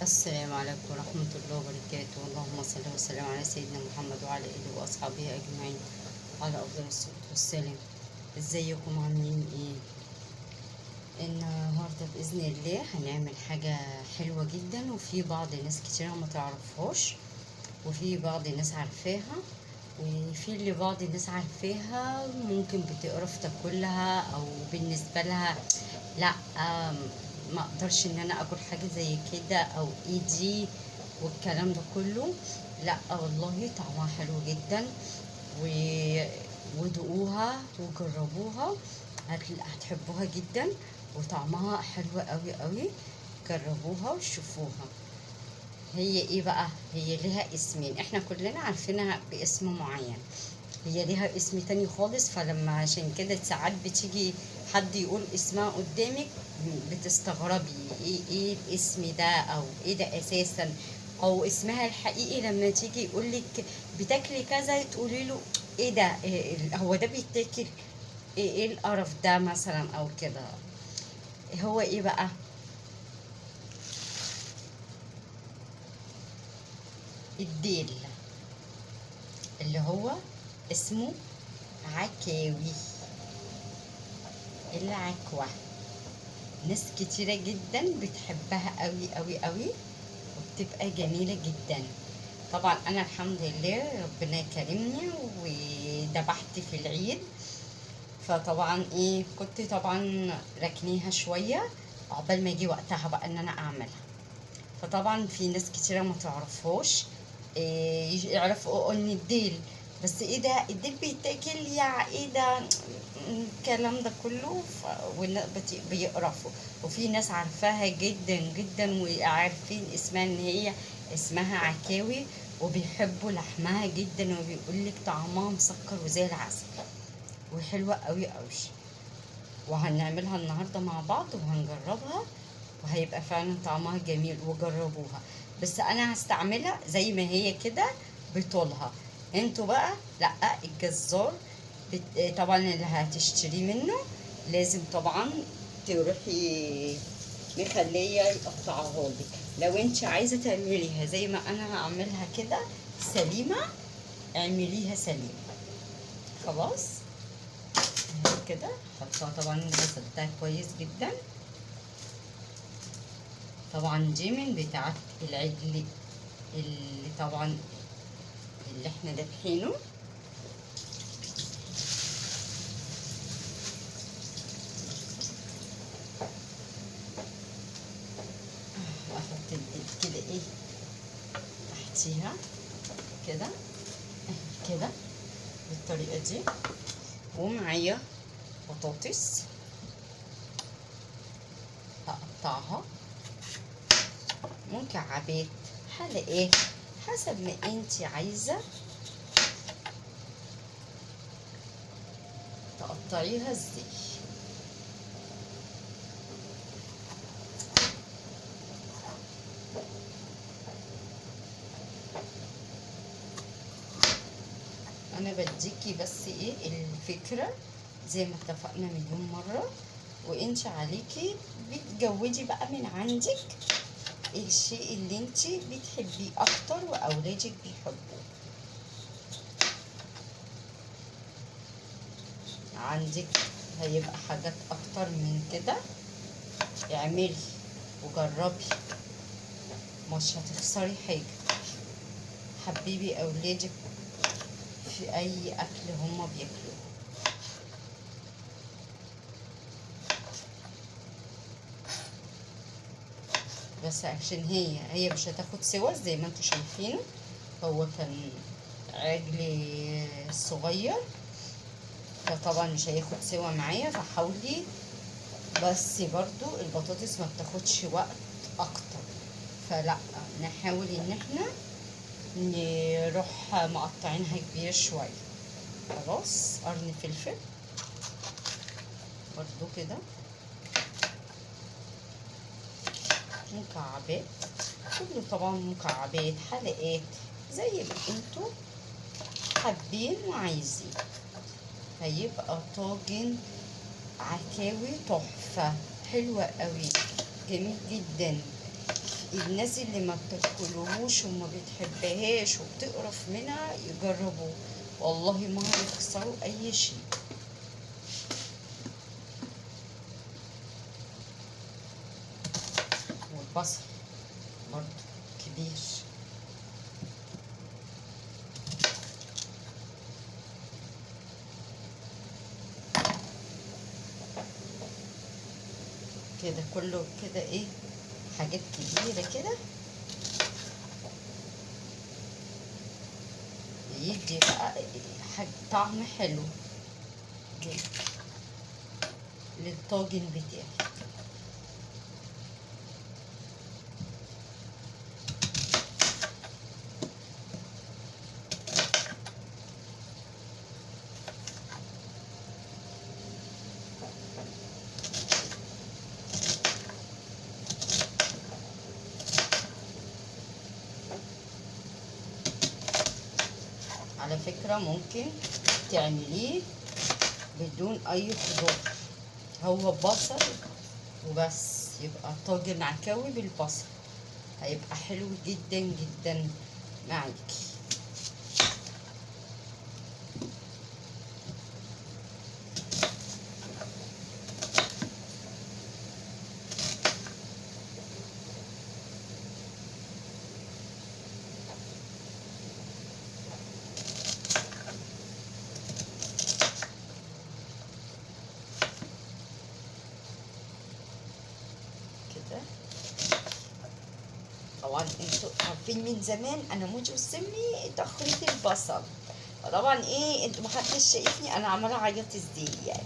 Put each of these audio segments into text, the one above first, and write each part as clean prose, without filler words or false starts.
السلام عليكم ورحمة الله وبركاته. اللهم صل وسلم على سيدنا محمد وعلى آله وأصحابه أجمعين على أفضل الصلاة والسلام. ازيكم عاملين ايه؟ النهاردة بإذن الله هنعمل حاجة حلوة جدا، وفي بعض ناس كتير ما تعرفهاش وفي بعض ناس عارفاها، وفي اللي بعض الناس عارفاها ممكن بتقرف تاكلها او بالنسبة لها لا، ما اقدرش ان انا اكل حاجة زي كده او ايدي والكلام ده كله. لا والله طعمها حلو جدا و... ودوقوها وجربوها، هتحبوها جدا وطعمها حلو قوي قوي. جربوها وشوفوها. هي ايه بقى؟ هي ليها اسمين، احنا كلنا عارفينها باسم معين، هي ليها اسم تاني خالص. فلما عشان كده ساعات بتيجي حد يقول اسمها قدامك بتستغربي ايه الاسم ده او ايه ده اساسا، او اسمها الحقيقي لما تيجي يقولك بتاكلي كذا تقولي له ايه ده، هو ده بيتاكل؟ ايه القرف ده مثلا او كده. هو ايه بقى؟ الديل، اللي هو اسمه عكاوي، العكوة. ناس كتيرة جدا بتحبها قوي قوي قوي وبتبقى جميلة جدا. طبعا انا الحمد لله ربنا كرمني وذبحت في العيد، فطبعا ايه كنت طبعا ركنيها شوية عقبال ما يجي وقتها بقى ان انا اعملها. فطبعا في ناس كتيرة ما تعرفهاش، إيه يعرفوا ان الديل، بس ايه ده الديل بيتاكل يا ايه ده الكلام ده كله. بيقرفوا. وفي ناس عارفاها جدا جدا وعارفين اسمها ان هي اسمها عكاوي، وبيحبوا لحمها جدا وبيقولك طعمها مسكر وزي العسل وحلوة قوي قوي. وهنعملها النهاردة مع بعض وهنجربها، وهيبقى فعلا طعمها جميل وجربوها. بس انا هستعملها زي ما هي كده بطولها. انتوا بقى لا، الجزار طبعا اللي هتشتريه منه لازم طبعا تروحي مخليه يقطعها لك. لو انت عايزه تعمليها زي ما انا هعملها كده سليمه، اعمليها سليمه. خلاص كده حطها. طبعا غسلتها كويس جدا. طبعا دي من بتاعت العجل اللي طبعا اللي احنا دابحينه. احط الايد كده ايه تحتيها كده كده بالطريقه دي. ومعايا بطاطس هقطعها مكعبات حلقات حسب ما انتي عايزه تقطعيها ازاي. انا بديكي بس ايه الفكره زي ما اتفقنا مليون مره، وانت عليكي بتجودي بقى من عندك الشيء اللي انت بتحبيه اكتر واولادك بيحبوه. عندك هيبقى حاجات اكتر من كده، اعملي وجربي مش هتخسري حاجه. حبيبي اولادك في اي اكل هما بياكلوه. بس عشان هي مش هتاخد سوا زي ما انتوا شايفين. هو كان عجلي صغير فطبعا مش هياخد سوا معايا، فحاولي بس برضو البطاطس ما بتاخدش وقت اكتر، فلا نحاول ان احنا نروح مقطعينها كبير شويه. خلاص قرن فلفل برضو كده مكعبات، كله طبعا مكعبات حلقات زي ما انتوا حابين وعايزين. هيبقى طاجن عكاوي تحفة حلوة قوي جميل جدا. الناس اللي ما بتاكلوهوش وما بتحبهاش وبتقرف منها يجربوه، والله ما هيخسروا اي شيء. والبصل برضو كبير. كده كله كده ايه، حاجات كبيرة كده، يدي بقى طعم حلو للطاجن بتاعي. على فكرة ممكن تعمليه بدون اي خضار، هو بصل وبس، يبقى طاجن عكاوي بالبصل، هيبقى حلو جدا جدا معاكي. كده طبعا انتوا عارفين من زمان انا موجو سمي تخليط البصل، طبعا ايه انتوا محدش شايفني انا عماله اعيط ازاي يعني،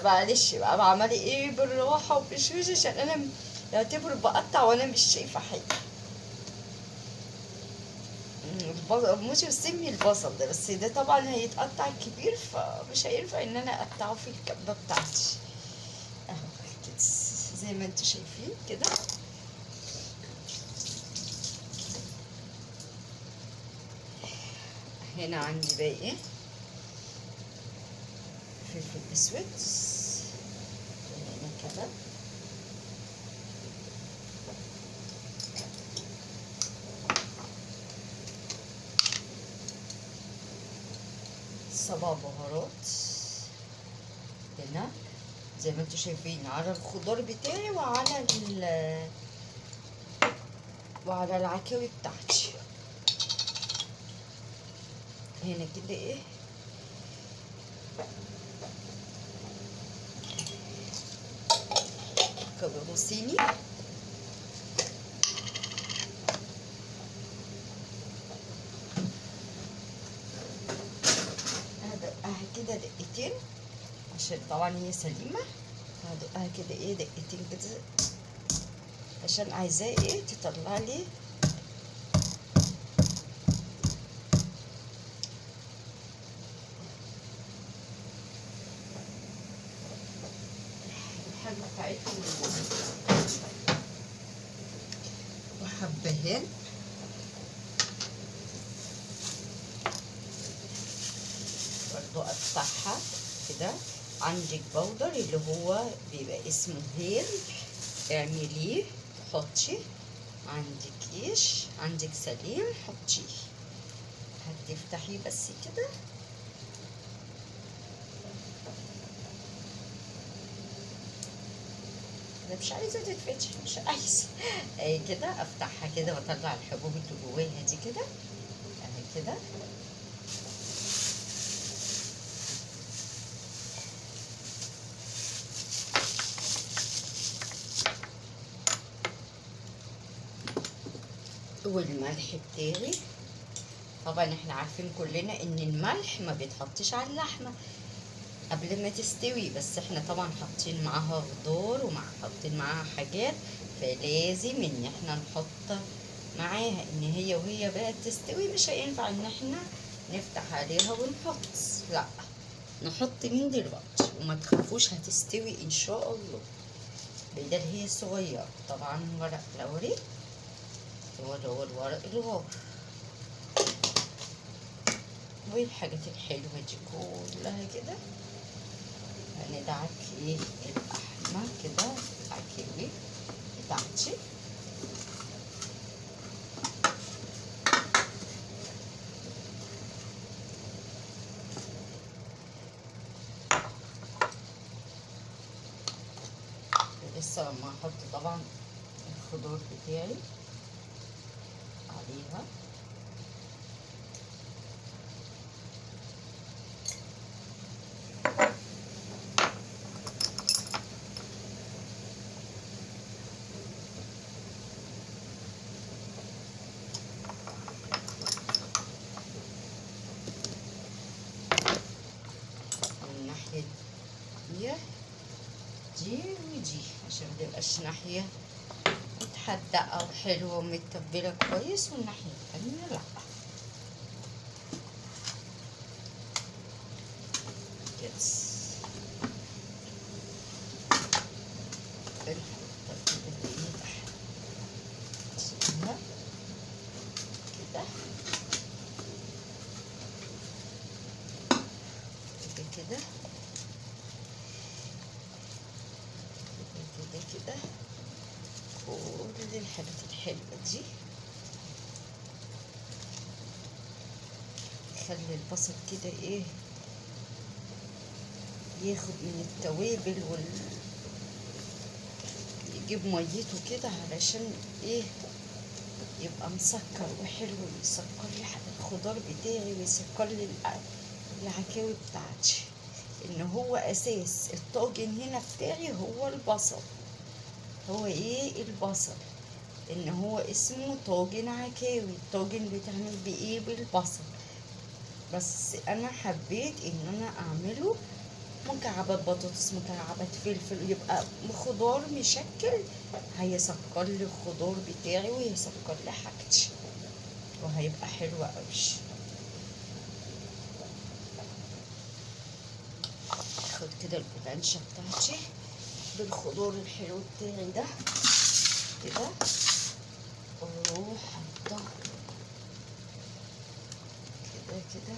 معلش بقى بعملي ايه بالراحه وبشوش عشان انا يعتبر بقطع وانا مش شايفه حاجه. موجو سمي البصل ده، بس ده طبعا هيتقطع كبير فمش هينفع ان انا اقطعه في الكبه بتاعتي اهو كده زي ما انتوا شايفين كده. هنا عندي بقى ايه، فلفل اسود هنا كده، سبع بهارات هنا زي ما انتوا شايفين على الخضار بتاعي وعلى العكاوي بتاعتي. هنا كده ايه كباب صيني، هدقها كده دقيقتين عشان طبعا هي سليمة، هدقها كده ايه دقيقتين كده عشان عايزاه ايه تطلع لي الحاجة بتاعتهم وحبهان برضو اقطعها كده. عندك بودر اللي هو بيبقى اسمه هيل اعمليه حطي، عندك ايش عندك سليم حطيه، هتفتحيه بس كده انا مش عايزه تتفتح مش عايزه اهي كده، افتحها كده واطلع الحبوب اللي جواها دي كده اهي كده. والملح بتاعي طبعا احنا عارفين كلنا ان الملح ما بيتحطش على اللحمه قبل ما تستوي، بس احنا طبعا حاطين معاها خضار حاطين معاها حاجات، فلازم ان احنا نحط معاها ان هي وهي بقى تستوي مش هينفع ان احنا نفتح عليها ونحط، لا نحط من دلوقتي وما تخافوش هتستوي ان شاء الله. بدل هي صغيرة طبعا ورق لوري هو الورق الغار والحاجات الحلوة دي كلها كده هندعك ايه اللحمة كده العكاوي بتاعتي لسه ما احط طبعا الخضار بتاعي عليها. من الناحية دي ودي عشان متبقاش ناحية متحدقة وحلوة ومتبلة كويس والناحية التانية لأ كده. كده كده كده كل الحاجات الحلوة دي. خلي البصل كده ايه ياخد من التوابل يجيب ميته كده علشان ايه يبقى مسكر وحلو، ويسكر لي الخضار بتاعي ويسكر لي العكاوي بتاعتي. ان هو اساس الطاجن هنا بتاعي هو البصل. هو ايه البصل، ان هو اسمه طاجن عكاوي. الطاجن بيتعمل بايه؟ بالبصل. بس انا حبيت ان انا اعمله مكعبات بطاطس، مكعبات فلفل، يبقى خضار مشكل هيسكر لي الخضار بتاعي ويسكر لي حاجتي وهيبقى حلو قوي. اخد كده البلانشة بتاعتي بالخضار الحلو بتاعي ده كده واروح حاطه كده كده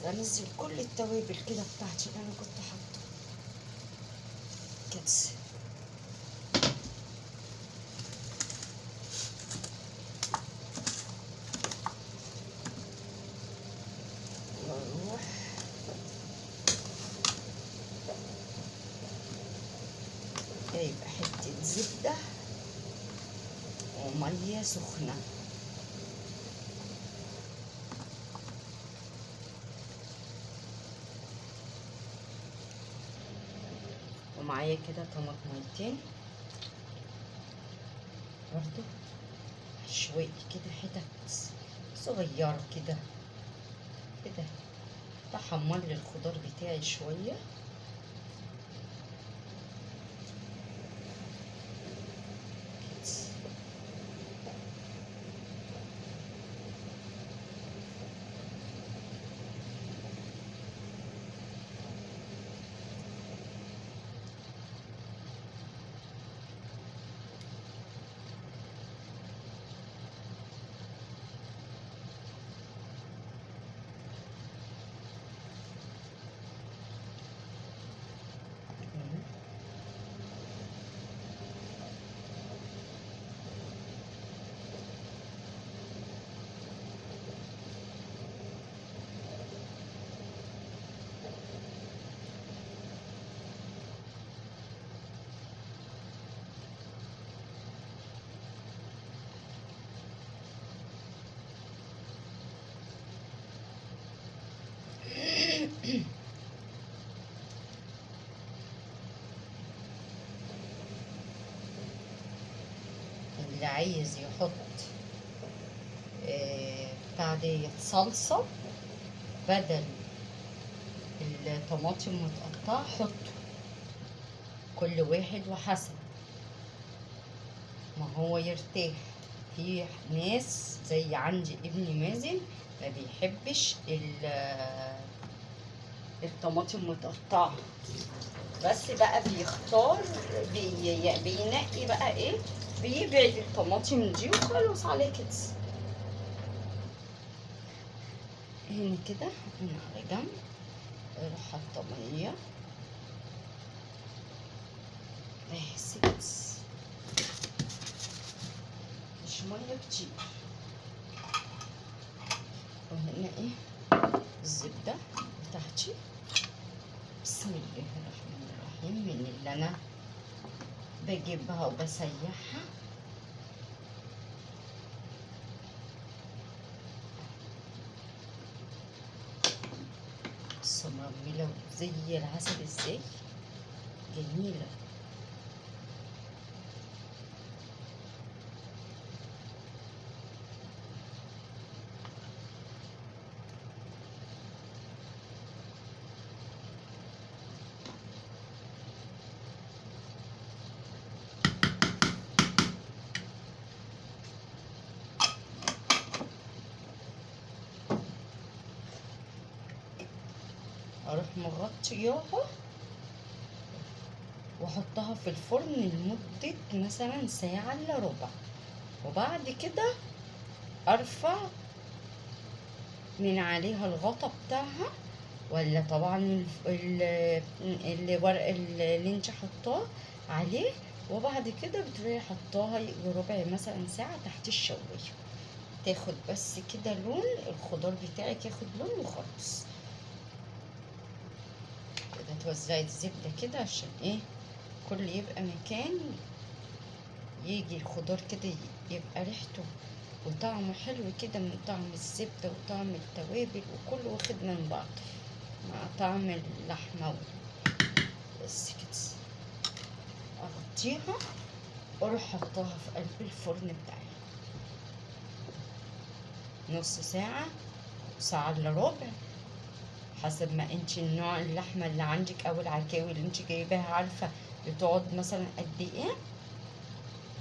وانزل كل التوابل كده بتاعتي اللي انا كنت حاطه كده. واروح جايبه حته زبده وميه سخنه ومعايا كده طماطميتين برضو شوية كده حتت صغيرة كده كده بحمر لي الخضار بتاعي شوية اللي عايز يحط بتاع ديت صلصة بدل الطماطم متقطعة حطه، كل واحد وحسب ما هو يرتاح. في ناس زي عندي ابني مازن ما بيحبش الطماطم متقطعة، بس بقى بيختار بينقي بقى ايه، بيبعد الطماطم دي وخلاص على كده. هنا كده هنا على جنب اروح حاطه ميه بس كده، مش ميه كتير. وهنا ايه الزبده بتاعتي. بسم الله الرحمن الرحيم، من اللي انا بجيبها وبسيحها. بصوا مرمله زي العسل ازاي، جميله. اروح مغطياها واحطها في الفرن لمدة مثلا ساعة الا ربع، وبعد كده ارفع من عليها الغطا بتاعها، ولا طبعا الورق اللي انت حطاه عليه، وبعد كده بتروحي حطاها ربع مثلا ساعة تحت الشواية، تاخد بس كده لون، الخضار بتاعك ياخد لون وخلاص. كده توزعي الزبدة كده عشان ايه كل يبقى مكان، يجي الخضار كده يبقى ريحته وطعمه حلو كده، من طعم الزبدة وطعم التوابل وكله واخد من بعض مع طعم اللحمة بس كده. اغطيها واروح حطاها في قلب الفرن بتاعي نص ساعة، ساعة الا ربع، حسب ما انت النوع اللحمة اللي عندك او العكاوي اللي انت جايباها عارفة بتقعد مثلا قد ايه،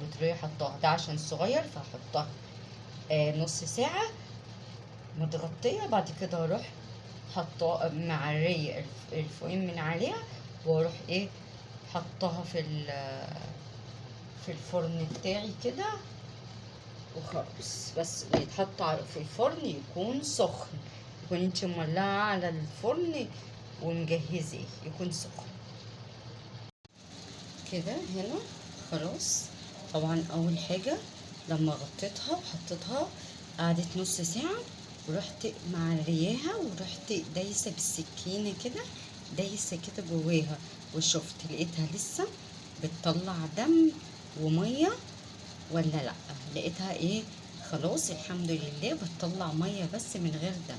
وتروحي حطاها. ده عشان صغير فهحطها نص ساعة متغطية، بعد كده اروح حطاه معرية الفوقين من عليها، واروح ايه حطاها في الفرن بتاعي كده وخلاص. بس يتحط في الفرن يكون سخن، يكون انت مولعة على الفرن ومجهزاه يكون سخن كده. هنا خلاص. طبعا اول حاجة لما غطيتها وحطيتها قعدت نص ساعة، ورحت معرياها ورحت دايسة بالسكينة كده، دايسة كده جواها، وشفت لقيتها لسه بتطلع دم ومية ولا لا. لقيتها ايه خلاص الحمد لله بتطلع مية بس من غير دم.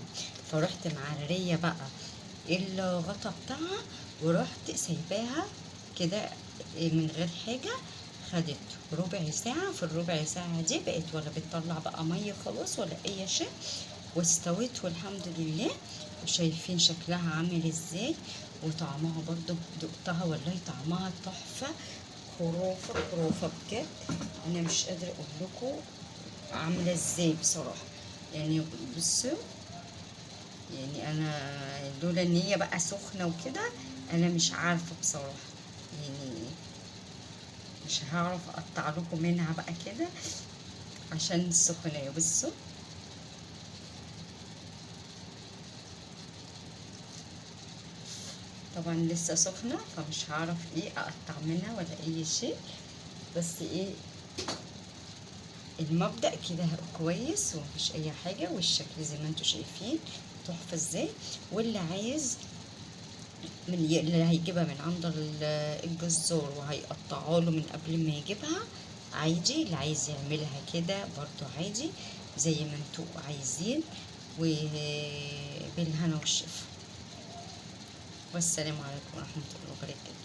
فرحت معرية بقى الغطا بتاعها، ورحت سايباها كده من غير حاجة. خدت ربع ساعة، في الربع ساعة دي بقت ولا بتطلع بقى مية خلاص ولا اي شيء، واستوت والحمد لله. وشايفين شكلها عامل ازاي، وطعمها برضو دقتها والله طعمها تحفة، خرافة خرافة بجد. انا مش قادرة اقول لكم عاملة ازاي بصراحة. يعني بصوا، يعني انا لولا ان هي بقى سخنة وكده انا مش عارفة بصراحة، يعني مش هعرف اقطع لكم منها بقى كده عشان السخونية. بصوا طبعا لسه سخنة، فمش هعرف ايه اقطع منها ولا اي شيء، بس ايه المبدأ كده كويس ومفيش اي حاجة، والشكل زي ما انتوا شايفين تحفة ازاي. واللي عايز اللي هيجيبها من عند الجزار وهيقطعها له من قبل ما يجيبها عادي، اللي عايز يعملها كده برضو عادي زي ما انتوا عايزين، وبالهنا والشفا. والسلام عليكم ورحمة الله وبركاته.